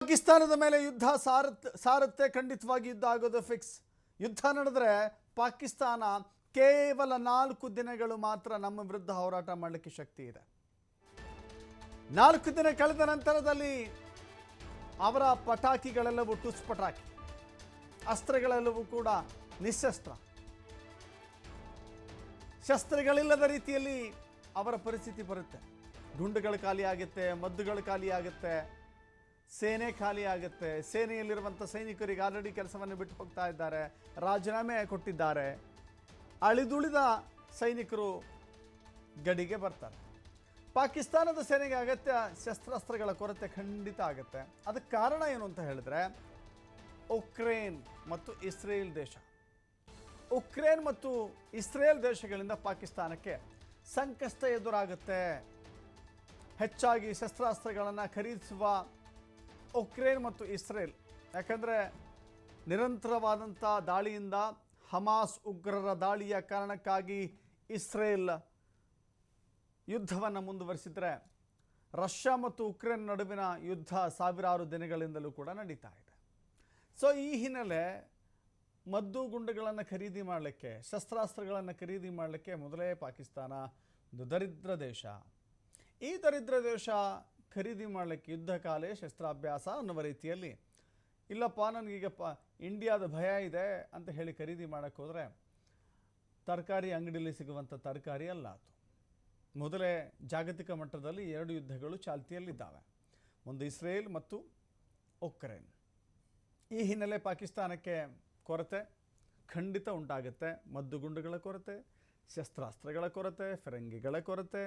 ಪಾಕಿಸ್ತಾನದ ಮೇಲೆ ಯುದ್ಧ ಸಾರುತ್ತೆ ಖಂಡಿತವಾಗಿ ಯುದ್ಧ ಆಗೋದು ಫಿಕ್ಸ್. ಯುದ್ಧ ನಡೆದ್ರೆ ಪಾಕಿಸ್ತಾನ ಕೇವಲ 4 ದಿನಗಳು ಮಾತ್ರ ನಮ್ಮ ವಿರುದ್ಧ ಹೋರಾಟ ಮಾಡಲಿಕ್ಕೆ ಶಕ್ತಿ ಇದೆ. 4 ದಿನ ಕಳೆದ ನಂತರದಲ್ಲಿ ಅವರ ಪಟಾಕಿಗಳೆಲ್ಲವೂ ಟುಸ್ ಪಟಾಕಿ, ಅಸ್ತ್ರಗಳೆಲ್ಲವೂ ಕೂಡ ನಿಶಸ್ತ್ರ, ಶಸ್ತ್ರಗಳಿಲ್ಲದ ರೀತಿಯಲ್ಲಿ ಅವರ ಪರಿಸ್ಥಿತಿ ಬರುತ್ತೆ. ಗುಂಡುಗಳು ಖಾಲಿ ಆಗುತ್ತೆ, ಮದ್ದುಗಳು ಖಾಲಿ ಆಗುತ್ತೆ, ಸೇನೆ ಖಾಲಿ ಆಗುತ್ತೆ. ಸೇನೆಯಲ್ಲಿರುವಂಥ ಸೈನಿಕರಿಗೆ ಆಲ್ರೆಡಿ ಕೆಲಸವನ್ನು ಬಿಟ್ಟು ಹೋಗ್ತಾ ಇದ್ದಾರೆ, ರಾಜೀನಾಮೆ ಕೊಟ್ಟಿದ್ದಾರೆ. ಅಳಿದುಳಿದ ಸೈನಿಕರು ಗಡಿಗೆ ಬರ್ತಾರೆ. ಪಾಕಿಸ್ತಾನದ ಸೇನೆಗೆ ಅಗತ್ಯ ಶಸ್ತ್ರಾಸ್ತ್ರಗಳ ಕೊರತೆ ಖಂಡಿತ ಆಗುತ್ತೆ. ಅದಕ್ಕೆ ಕಾರಣ ಏನು ಅಂತ ಹೇಳಿದ್ರೆ ಉಕ್ರೇನ್ ಮತ್ತು ಇಸ್ರೇಲ್ ದೇಶ. ಉಕ್ರೇನ್ ಮತ್ತು ಇಸ್ರೇಲ್ ದೇಶಗಳಿಂದ ಪಾಕಿಸ್ತಾನಕ್ಕೆ ಸಂಕಷ್ಟ ಎದುರಾಗುತ್ತೆ. ಹೆಚ್ಚಾಗಿ ಶಸ್ತ್ರಾಸ್ತ್ರಗಳನ್ನು ಖರೀದಿಸುವ ಉಕ್ರೇನ್ ಮತ್ತು ಇಸ್ರೇಲ್, ಯಾಕಂದರೆ ನಿರಂತರವಾದಂಥ ದಾಳಿಯಿಂದ, ಹಮಾಸ್ ಉಗ್ರರ ದಾಳಿಯ ಕಾರಣಕ್ಕಾಗಿ ಇಸ್ರೇಲ್ ಯುದ್ಧವನ್ನು ಮುಂದುವರಿಸಿದರೆ ರಷ್ಯಾ ಮತ್ತು ಉಕ್ರೇನ್ ನಡುವಿನ ಯುದ್ಧ ಸಾವಿರಾರು ದಿನಗಳಿಂದಲೂ ಕೂಡ ನಡೀತಾ ಇದೆ. ಸೊ ಈ ಹಿನ್ನೆಲೆ ಮದ್ದು ಗುಂಡುಗಳನ್ನು ಖರೀದಿ ಮಾಡಲಿಕ್ಕೆ, ಶಸ್ತ್ರಾಸ್ತ್ರಗಳನ್ನು ಖರೀದಿ ಮಾಡಲಿಕ್ಕೆ ಮೊದಲೇ ಪಾಕಿಸ್ತಾನ ಒಂದು ದರಿದ್ರ ದೇಶ. ಈ ದರಿದ್ರ ದೇಶ ಖರೀದಿ ಮಾಡಲಿಕ್ಕೆ ಯುದ್ಧ ಕಾಲೇ ಶಸ್ತ್ರಾಭ್ಯಾಸ ಅನ್ನುವ ರೀತಿಯಲ್ಲಿ, ಇಲ್ಲಪ್ಪ ನನಗೀಗ ಇಂಡಿಯಾದ ಭಯ ಇದೆ ಅಂತ ಹೇಳಿ ಖರೀದಿ ಮಾಡೋಕ್ಕೆ ಹೋದರೆ ತರಕಾರಿ ಅಂಗಡಿಯಲ್ಲಿ ಸಿಗುವಂಥ ತರಕಾರಿ ಅಲ್ಲ ಅದು. ಮೊದಲೇ ಜಾಗತಿಕ ಮಟ್ಟದಲ್ಲಿ 2 ಯುದ್ಧಗಳು ಚಾಲ್ತಿಯಲ್ಲಿದ್ದಾವೆ, ಒಂದು ಇಸ್ರೇಲ್ ಮತ್ತು ಉಕ್ರೇನ್. ಈ ಹಿನ್ನೆಲೆ ಪಾಕಿಸ್ತಾನಕ್ಕೆ ಕೊರತೆ ಖಂಡಿತ ಉಂಟಾಗುತ್ತೆ. ಮದ್ದುಗುಂಡುಗಳ ಕೊರತೆ, ಶಸ್ತ್ರಾಸ್ತ್ರಗಳ ಕೊರತೆ, ಫಿರಂಗಿಗಳ ಕೊರತೆ.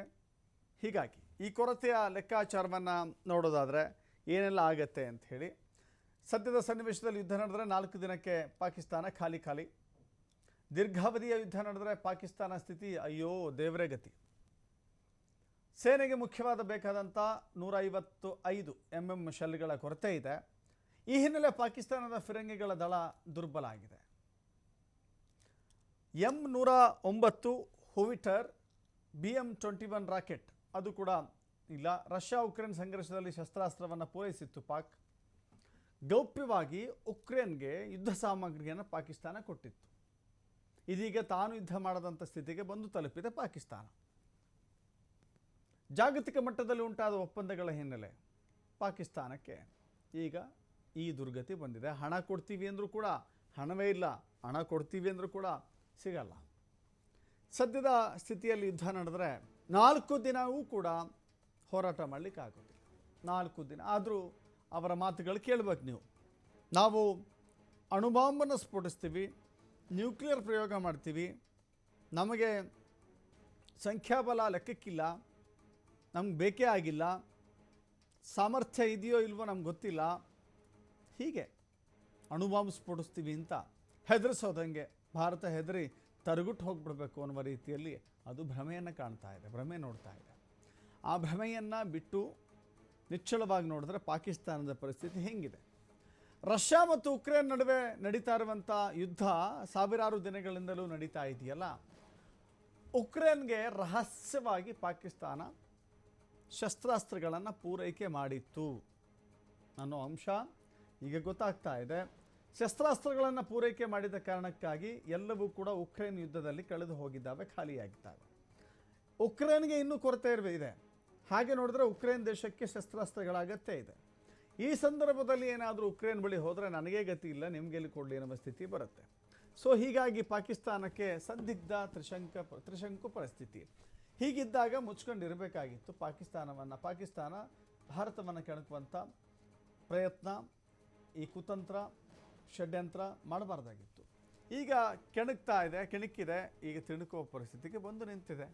ಹೀಗಾಗಿ ಈ ಕೊರತೆಯ ಲೆಕ್ಕಾಚಾರವನ್ನು ನೋಡೋದಾದರೆ ಏನೆಲ್ಲ ಆಗತ್ತೆ ಅಂತ ಹೇಳಿ, ಸದ್ಯದ ಸನ್ನಿವೇಶದಲ್ಲಿ ಯುದ್ಧ ನಡೆದರೆ 4 ದಿನಕ್ಕೆ ಪಾಕಿಸ್ತಾನ ಖಾಲಿ. ದೀರ್ಘಾವಧಿಯ ಯುದ್ಧ ನಡೆದರೆ ಪಾಕಿಸ್ತಾನ ಸ್ಥಿತಿ ಅಯ್ಯೋ ದೇವರೇ ಗತಿ. ಸೇನೆಗೆ ಮುಖ್ಯವಾದ ಬೇಕಾದಂಥ 155 mm ಶೆಲ್ಗಳ ಕೊರತೆ ಇದೆ. ಈ ಹಿನ್ನೆಲೆ ಪಾಕಿಸ್ತಾನದ ಫಿರಂಗಿಗಳ ದಳ ದುರ್ಬಲ ಆಗಿದೆ. M109 ಹುವಿಟರ್, BM-21 ರಾಕೆಟ್ ಅದು ಕೂಡ ಇಲ್ಲ. ರಷ್ಯಾ ಉಕ್ರೇನ್ ಸಂಘರ್ಷದಲ್ಲಿ ಶಸ್ತ್ರಾಸ್ತ್ರವನ್ನು ಪೂರೈಸಿತ್ತು ಪಾಕ್. ಗೌಪ್ಯವಾಗಿ ಉಕ್ರೇನ್ಗೆ ಯುದ್ಧ ಸಾಮಗ್ರಿಯನ್ನು ಪಾಕಿಸ್ತಾನ ಕೊಟ್ಟಿತ್ತು. ಇದೀಗ ತಾನು ಯುದ್ಧ ಮಾಡದಂಥ ಸ್ಥಿತಿಗೆ ಬಂದು ತಲುಪಿದೆ ಪಾಕಿಸ್ತಾನ. ಜಾಗತಿಕ ಮಟ್ಟದಲ್ಲಿ ಉಂಟಾದ ಒಪ್ಪಂದಗಳ ಹಿನ್ನೆಲೆ ಪಾಕಿಸ್ತಾನಕ್ಕೆ ಈಗ ಈ ದುರ್ಗತಿ ಬಂದಿದೆ. ಹಣ ಕೊಡ್ತೀವಿ ಅಂದರೂ ಕೂಡ ಹಣವೇ ಇಲ್ಲ, ಹಣ ಕೊಡ್ತೀವಿ ಅಂದರೂ ಕೂಡ ಸಿಗಲ್ಲ. ಸದ್ಯದ ಸ್ಥಿತಿಯಲ್ಲಿ ಯುದ್ಧ ನಡೆದರೆ 4 ದಿನವೂ ಕೂಡ ಹೋರಾಟ ಮಾಡಲಿಕ್ಕಾಗೋದಿಲ್ಲ. 4 ದಿನ ಆದರೂ ಅವರ ಮಾತುಗಳು ಕೇಳಬೇಕು ನೀವು. ನಾವು ಅಣುಬಾಂಬನ್ನು ಸ್ಫೋಟಿಸ್ತೀವಿ, ನ್ಯೂಕ್ಲಿಯರ್ ಪ್ರಯೋಗ ಮಾಡ್ತೀವಿ, ನಮಗೆ ಸಂಖ್ಯಾಬಲ ಲೆಕ್ಕಕ್ಕಿಲ್ಲ, ನಮ್ಗೆ ಬೇಕೇ ಆಗಿಲ್ಲ, ಸಾಮರ್ಥ್ಯ ಇದೆಯೋ ಇಲ್ವೋ ನಮ್ಗೆ ಗೊತ್ತಿಲ್ಲ, ಹೀಗೆ ಅಣುಬಾಂಬ್ ಸ್ಫೋಟಿಸ್ತೀವಿ ಅಂತ ಹೆದರಿಸೋದಂಗೆ ಭಾರತ ಹೆದರಿ ತರಗುಟ್ಟು ಹೋಗ್ಬಿಡ್ಬೇಕು ಅನ್ನುವ ರೀತಿಯಲ್ಲಿ ಅದು ಭ್ರಮೆಯನ್ನು ಕಾಣ್ತಾ ಇದೆ, ಭ್ರಮೆ ನೋಡ್ತಾ ಇದೆ. ಆ ಭ್ರಮೆಯನ್ನು ಬಿಟ್ಟು ನಿಶ್ಚಲವಾಗಿ ನೋಡಿದ್ರೆ ಪಾಕಿಸ್ತಾನದ ಪರಿಸ್ಥಿತಿ ಹೆಂಗಿದೆ. ರಷ್ಯಾ ಮತ್ತು ಉಕ್ರೇನ್ ನಡುವೆ ನಡೀತಾ ಇರುವಂಥ ಯುದ್ಧ ಸಾವಿರಾರು ದಿನಗಳಿಂದಲೂ ನಡೀತಾ ಇದೆಯಲ್ಲ. ಉಕ್ರೇನ್ಗೆ ರಹಸ್ಯವಾಗಿ ಪಾಕಿಸ್ತಾನ ಶಸ್ತ್ರಾಸ್ತ್ರಗಳನ್ನು ಪೂರೈಕೆ ಮಾಡಿತ್ತು ಅನ್ನೋ ಅಂಶ ಈಗ ಗೊತ್ತಾಗ್ತಾ ಇದೆ. ಶಸ್ತ್ರಾಸ್ತ್ರಗಳನ್ನು ಪೂರೈಕೆ ಮಾಡಿದ ಕಾರಣಕ್ಕಾಗಿ ಎಲ್ಲವೂ ಕೂಡ ಉಕ್ರೇನ್ ಯುದ್ಧದಲ್ಲಿ ಕಳೆದು ಹೋಗಿದ್ದಾವೆ, ಖಾಲಿಯಾಗಿದ್ದಾವೆ. ಉಕ್ರೇನ್ಗೆ ಇನ್ನೂ ಕೊರತೆ ಇದೆ. ಹಾಗೆ ನೋಡಿದ್ರೆ ಉಕ್ರೇನ್ ದೇಶಕ್ಕೆ ಶಸ್ತ್ರಾಸ್ತ್ರಗಳ ಅಗತ್ಯ ಇದೆ. ಈ ಸಂದರ್ಭದಲ್ಲಿ ಏನಾದರೂ ಉಕ್ರೇನ್ ಬಳಿ ಹೋದರೆ ನನಗೇ ಗತಿ ಇಲ್ಲ, ನಿಮಗೆ ಎಲ್ಲಿ ಕೊಡಲಿ ಅನ್ನೋ ಸ್ಥಿತಿ ಬರುತ್ತೆ. ಸೊ ಹೀಗಾಗಿ ಪಾಕಿಸ್ತಾನಕ್ಕೆ ಸಂದಿಗ್ಧ ತ್ರಿಶಂಕು ಪರಿಸ್ಥಿತಿ. ಹೀಗಿದ್ದಾಗ ಮುಚ್ಕೊಂಡಿರಬೇಕಾಗಿತ್ತು ಪಾಕಿಸ್ತಾನ ಭಾರತವನ್ನು ಕೆಣಕುವಂಥ ಪ್ರಯತ್ನ, ಈ ಕುತಂತ್ರ ಷಡ್ಯಂತ್ರ ಮಾಡಬಾರ್ದಾಗಿತ್ತು. ಈಗ ಕೆಣಕ್ಕಿದೆ, ಈಗ ತಿಣುಕುವ ಪರಿಸ್ಥಿತಿಗೆ ಬಂದು ನಿಂತಿದೆ.